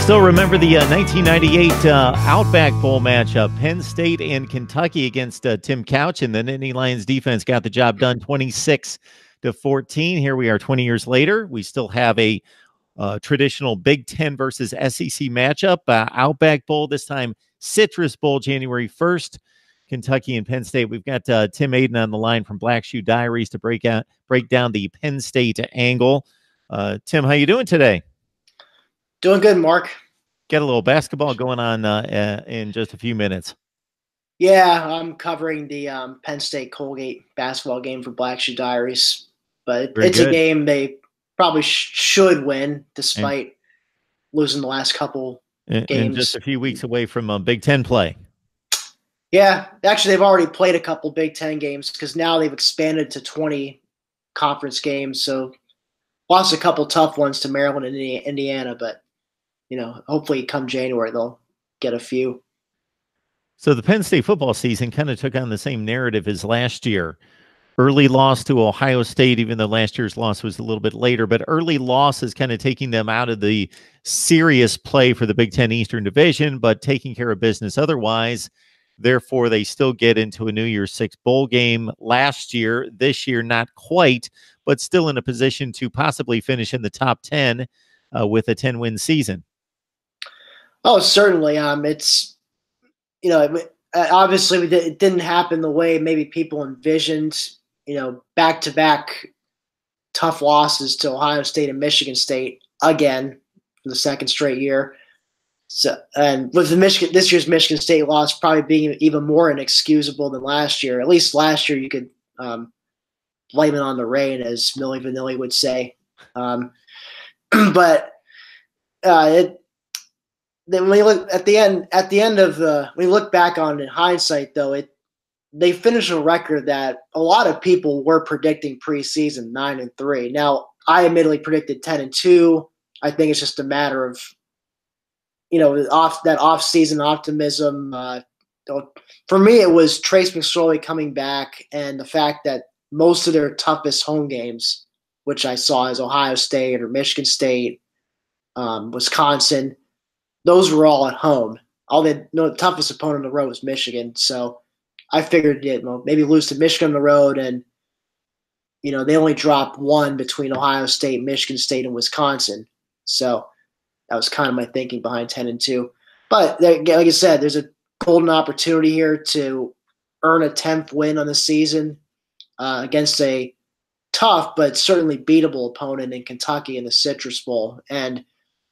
Still remember the 1998 Outback Bowl matchup, Penn State and Kentucky against Tim Couch, and the Nittany Lions defense got the job done 26-14. Here we are 20 years later. We still have a traditional Big Ten versus SEC matchup, Outback Bowl, this time Citrus Bowl, January 1st, Kentucky and Penn State. We've got Tim Aiden on the line from Black Shoe Diaries to break down the Penn State angle. Tim, how you doing today? Doing good, Mark. Got a little basketball going on in just a few minutes. Yeah, I'm covering the Penn State Colgate basketball game for Black Shoe Diaries, but it's a game they probably should win despite losing the last couple games. And just a few weeks away from Big Ten play. Yeah, actually, they've already played a couple Big Ten games because now they've expanded to 20 conference games. So lost a couple tough ones to Maryland and Indiana, but hopefully come January they'll get a few. So the Penn State football season kind of took on the same narrative as last year. Early loss to Ohio State, even though last year's loss was a little bit later, but early loss is kind of taking them out of the serious play for the Big Ten Eastern Division, but taking care of business otherwise. Therefore, they still get into a New Year's Six bowl game last year. This year, not quite, but still in a position to possibly finish in the top 10 with a 10-win season. Oh, certainly. It's, obviously it didn't happen the way maybe people envisioned, back-to-back tough losses to Ohio State and Michigan State again for the second straight year. So, and with this year's Michigan State loss probably being even more inexcusable than last year. At least last year you could blame it on the rain, as Milli Vanilli would say. But then when you look at the end of when you look back on it in hindsight, though, they finished a record that a lot of people were predicting preseason 9-3. Now, I admittedly predicted 10-2. I think it's just a matter of off-season optimism. For me, it was Trace McSorley coming back and the fact that most of their toughest home games, which I saw as Ohio State or Michigan State, Wisconsin, those were all at home. The toughest opponent on the road was Michigan. So I figured maybe lose to Michigan on the road, and they only dropped one between Ohio State, Michigan State, and Wisconsin. So that was kind of my thinking behind 10-2. But like I said, there's a golden opportunity here to earn a 10th win on the season against a tough but certainly beatable opponent in Kentucky in the Citrus Bowl. And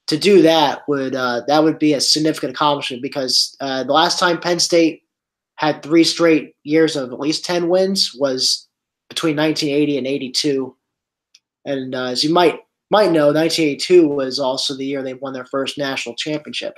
to do that would be a significant accomplishment because the last time Penn State had 3 straight years of at least 10 wins was between 1980 and 82. And as you might know, 1982 was also the year they won their first national championship.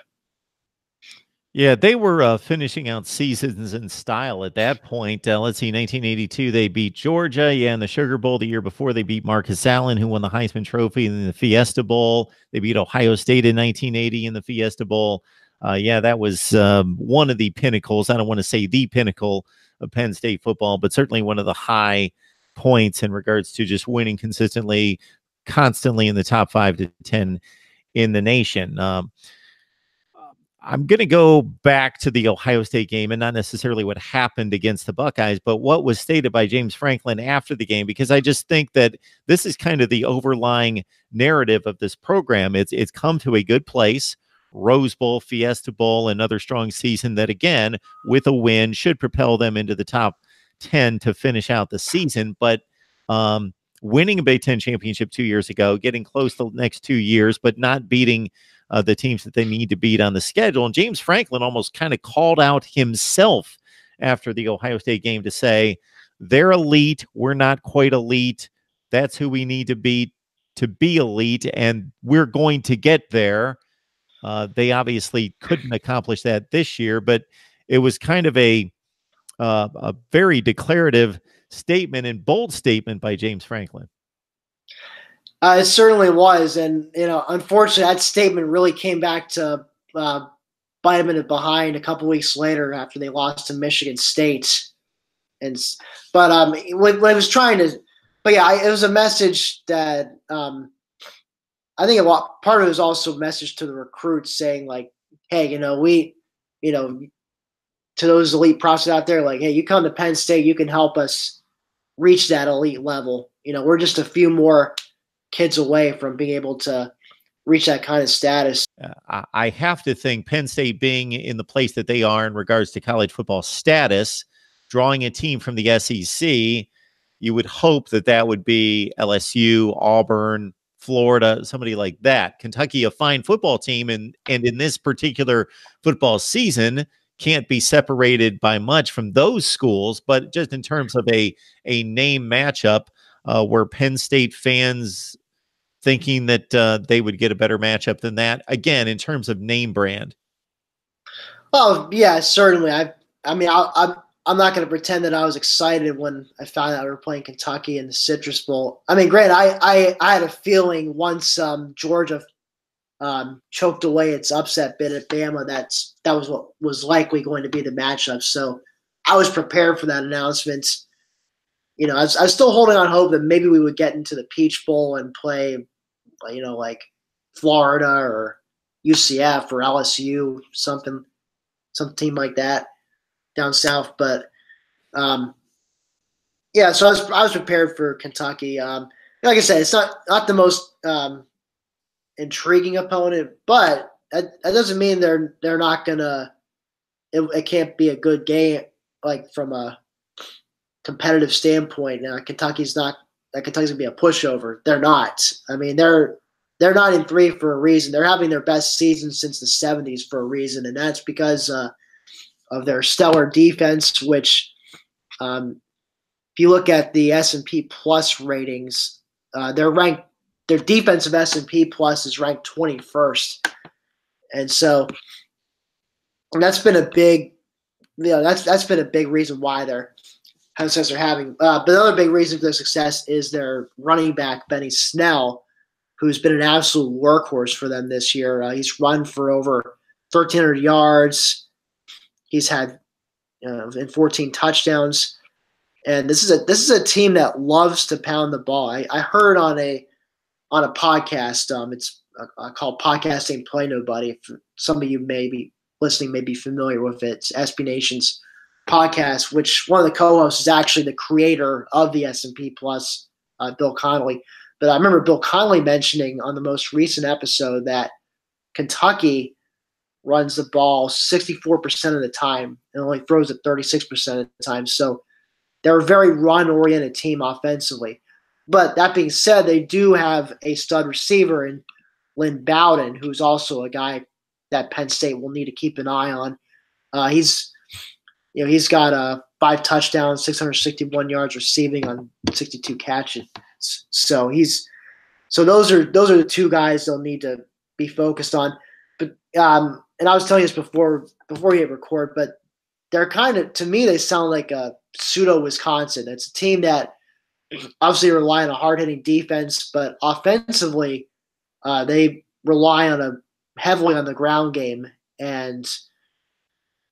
Yeah, they were finishing out seasons in style at that point. Let's see, 1982, they beat Georgia. Yeah, in the Sugar Bowl. The year before, they beat Marcus Allen, who won the Heisman Trophy in the Fiesta Bowl. They beat Ohio State in 1980 in the Fiesta Bowl. Yeah, that was one of the pinnacles. I don't want to say the pinnacle of Penn State football, but certainly one of the high points in regards to just winning consistently, constantly in the top 5 to 10 in the nation. I'm going to go back to the Ohio State game and not necessarily what happened against the Buckeyes, but what was stated by James Franklin after the game, because I just think that this is kind of the overlying narrative of this program. It's come to a good place. Rose Bowl, Fiesta Bowl, another strong season that, again, with a win, should propel them into the top 10 to finish out the season. But winning a Big Ten championship 2 years ago, getting close the next 2 years, but not beating the teams that they need to beat on the schedule. And James Franklin almost kind of called out himself after the Ohio State game to say, they're elite, we're not quite elite. That's who we need to beat to be elite, and we're going to get there. They obviously couldn't accomplish that this year, but it was kind of a very declarative statement and bold statement by James Franklin. It certainly was. And, unfortunately, that statement really came back to bite him in the behind a couple weeks later after they lost to Michigan State. But I was trying to – but, yeah, it was a message that I think a lot part of it is also a message to the recruits saying like, hey, to those elite prospects out there, like, hey, you come to Penn State, you can help us reach that elite level. We're just a few more kids away from being able to reach that kind of status. I have to think Penn State being in the place that they are in regards to college football status, drawing a team from the SEC, you would hope that that would be LSU, Auburn, Florida, somebody like that. Kentucky, a fine football team, and in this particular football season, can't be separated by much from those schools. But just in terms of a name matchup, where Penn State fans thinking that they would get a better matchup than that, again, in terms of name brand. Oh yeah, certainly. I'm not going to pretend that I was excited when I found out we were playing Kentucky in the Citrus Bowl. I mean, granted, I had a feeling once Georgia choked away its upset bid at Bama that was what was likely going to be the matchup. So I was prepared for that announcement. I was still holding on hope that maybe we would get into the Peach Bowl and play, like Florida or UCF or LSU, some team like that down south. But yeah, so I was prepared for Kentucky. Like I said, it's not the most intriguing opponent, but that doesn't mean they're not gonna. It can't be a good game, like from a competitive standpoint. Now, Kentucky's gonna be a pushover. They're not. I mean, they're 9-3 for a reason. They're having their best season since the '70s for a reason, and that's because of their stellar defense. Which, if you look at the S&P Plus ratings, they're ranked. Their defensive S&P Plus is ranked 21st, and so that's been a big, that's been a big reason why they're success they're having. But the other big reason for their success is their running back Benny Snell, who's been an absolute workhorse for them this year. He's run for over 1,300 yards. He's had in 14 touchdowns, and this is a team that loves to pound the ball. I heard on a podcast. It's called Podcasting Play Nobody. If some of you may be listening, may be familiar with it. It's SB Nation's podcast, which one of the co-hosts is actually the creator of the S&P Plus, Bill Connolly. But I remember Bill Connolly mentioning on the most recent episode that Kentucky runs the ball 64% of the time and only throws it 36% of the time. So they're a very run-oriented team offensively. But that being said, they do have a stud receiver in Lynn Bowden, who's also a guy that Penn State will need to keep an eye on. He's got 5 touchdowns, 661 yards receiving on 62 catches. So those are the two guys they'll need to be focused on. But and I was telling you this before we hit record, but they're kind of, to me, they sound like a pseudo Wisconsin. It's a team that obviously rely on a hard-hitting defense, but offensively, they rely heavily on the ground game. And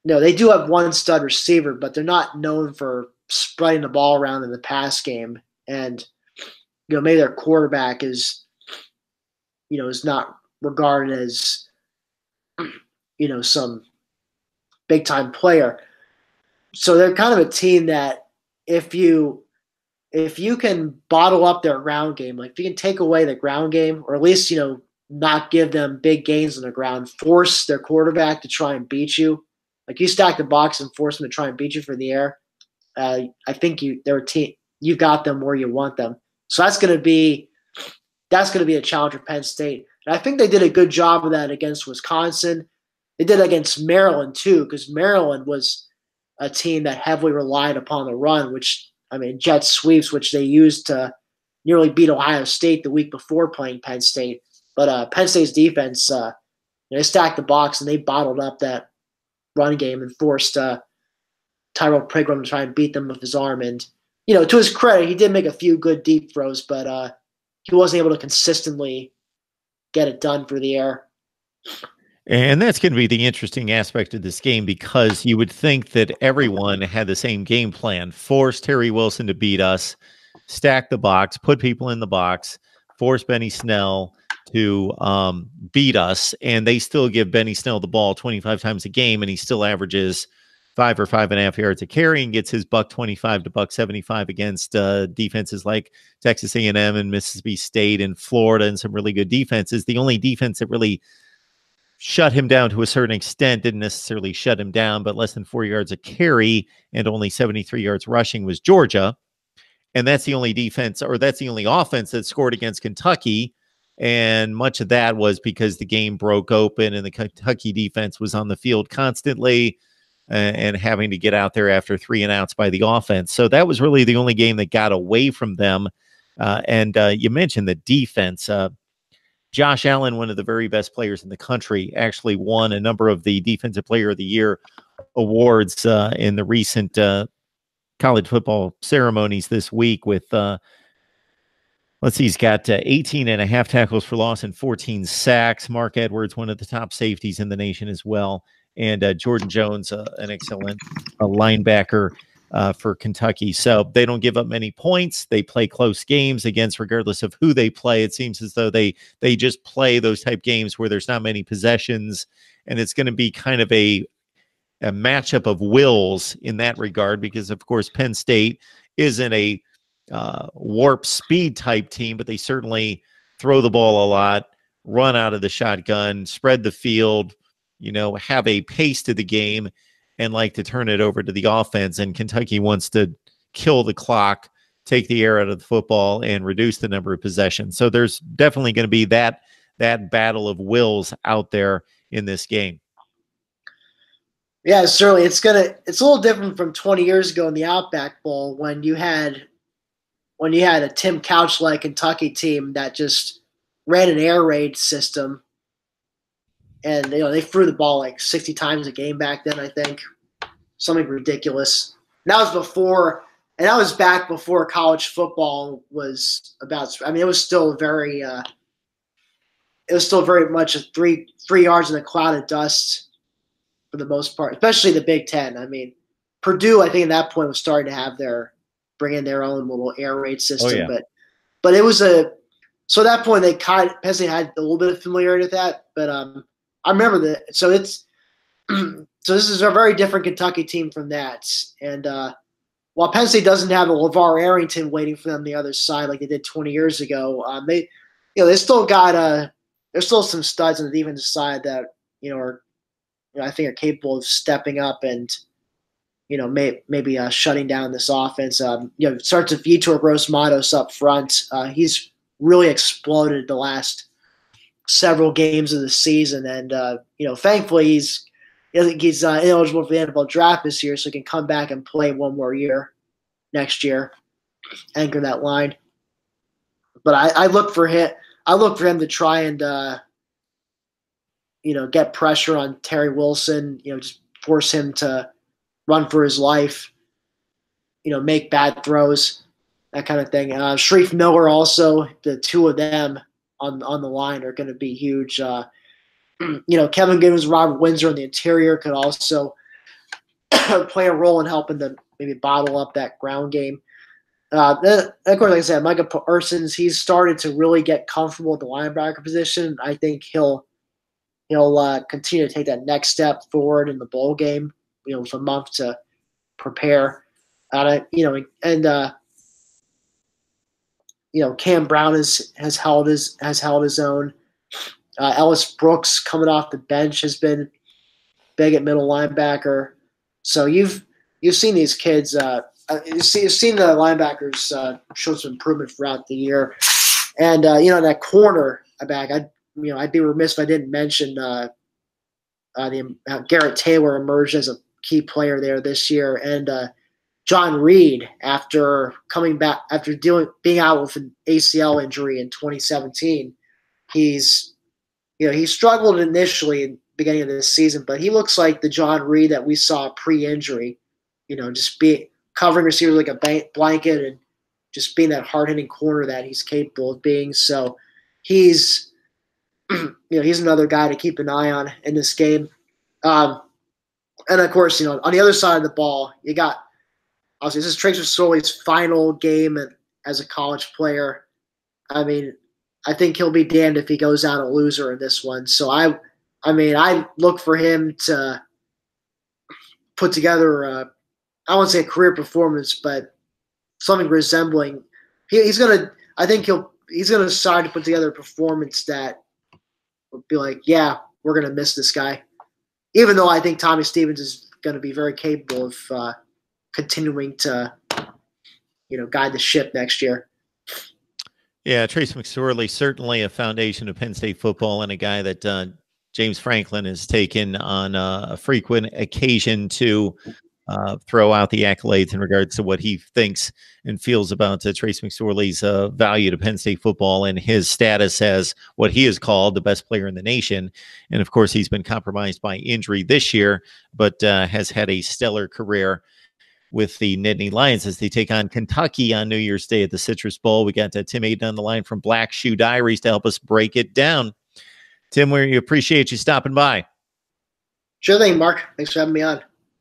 they do have one stud receiver, but they're not known for spreading the ball around in the pass game. And maybe their quarterback is not regarded as some big-time player. So they're kind of a team that if you can bottle up their ground game, like if you can take away the ground game, or at least, not give them big gains on the ground, force their quarterback to try and beat you. Like you stack the box and force them to try and beat you for the air. I think they're a team. You got them where you want them. So that's going to be a challenge for Penn State. And I think they did a good job of that against Wisconsin. They did against Maryland too, because Maryland was a team that heavily relied upon the run, which, jet sweeps, which they used to nearly beat Ohio State the week before playing Penn State. But Penn State's defense, they stacked the box and they bottled up that run game and forced Tyrell Pigrome to try and beat them with his arm. And, to his credit, he did make a few good deep throws, but he wasn't able to consistently get it done for the air. And that's going to be the interesting aspect of this game, because you would think that everyone had the same game plan: force Terry Wilson to beat us, stack the box, put people in the box, force Benny Snell to beat us, and they still give Benny Snell the ball 25 times a game, and he still averages 5 or 5.5 yards a carry and gets his $125 to $175 against defenses like Texas A&M and Mississippi State and Florida and some really good defenses. The only defense that really shut him down to a certain extent, didn't necessarily shut him down, but less than 4 yards a carry and only 73 yards rushing, was Georgia. And that's the only defense, or that's the only offense that scored against Kentucky. And much of that was because the game broke open and the Kentucky defense was on the field constantly and having to get out there after 3 and outs by the offense. So that was really the only game that got away from them. And you mentioned the defense. Josh Allen, one of the very best players in the country, actually won a number of the Defensive Player of the Year awards in the recent college football ceremonies this week with, let's see, he's got 18 and a half tackles for loss and 14 sacks. Mark Edwards, one of the top safeties in the nation as well. And Jordan Jones, an excellent linebacker for Kentucky. So they don't give up many points. They play close games against, regardless of who they play. It seems as though they just play those type games where there's not many possessions, and it's going to be kind of a matchup of wills in that regard, because of course Penn State isn't a warp speed type team, but they certainly throw the ball a lot, run out of the shotgun, spread the field, have a pace to the game, and like to turn it over to the offense. And Kentucky wants to kill the clock, take the air out of the football, and reduce the number of possessions. So there's definitely going to be that battle of wills out there in this game. Yeah, certainly. It's a little different from 20 years ago in the Outback Bowl when you had a Tim Couch-like Kentucky team that just ran an air raid system, and they threw the ball like 60 times a game back then. I think something ridiculous. And that was back before college football was about. I mean, it was still very much a three yards in a cloud of dust for the most part, especially the Big Ten. I mean, Purdue, I think at that point was starting to bring in their own little air raid system, yeah. but it was so at that point Penn State had a little bit of familiarity with that, but I remember that. So it's so this is a very different Kentucky team from that, and while Penn State doesn't have a LeVar Arrington waiting for them on the other side like they did 20 years ago, they still got there's still some studs on the defensive side that I think are capable of stepping up and maybe shutting down this offense. Starts with Vitor Gross-Matos up front. He's really exploded the last several games of the season, and thankfully he's ineligible for the NFL draft this year, so he can come back and play one more year next year, anchor that line. But I look for him. I look for him to try and get pressure on Terry Wilson. Just force him to run for his life. Make bad throws, that kind of thing. Sharif Miller also. The two of them on the line are going to be huge. Kevin Gibbons, Robert Windsor in the interior could also play a role in helping them maybe bottle up that ground game. Then, of course, like I said, Micah Parsons, he's started to really get comfortable with the linebacker position. I think he'll continue to take that next step forward in the bowl game. With a month to prepare. Cam Brown has held his own. Ellis Brooks coming off the bench has been big at middle linebacker. So you've seen these kids. You've seen the linebackers show some improvement throughout the year, and that corner back. I'd be remiss if I didn't mention Garrett Taylor emerged as a key player there this year, and John Reed after coming back after being out with an ACL injury in 2017. He struggled initially in the beginning of this season, but he looks like the John Reed that we saw pre-injury. Just covering receivers like a blanket and just being that hard-hitting corner that he's capable of being. So he's another guy to keep an eye on in this game. And of course, on the other side of the ball, you got obviously this is Trace McSorley's final game as a college player. I mean, I think he'll be damned if he goes out a loser in this one. So I mean, I look for him to put together I won't say a career performance, but something resembling. He's gonna. I think he's gonna decide to put together a performance that will be like, yeah, we're gonna miss this guy. Even though I think Tommy Stevens is going to be very capable of continuing to, guide the ship next year. Yeah, Trace McSorley, certainly a foundation of Penn State football and a guy that James Franklin has taken on a frequent occasion to throw out the accolades in regards to what he thinks and feels about Trace McSorley's value to Penn State football and his status as what he has called the best player in the nation. And of course, he's been compromised by injury this year, but has had a stellar career with the Nittany Lions as they take on Kentucky on New Year's Day at the Citrus Bowl. We got Tim Aiden on the line from Black Shoe Diaries to help us break it down. Tim, we appreciate you stopping by. Sure thing, Mark. Thanks for having me on.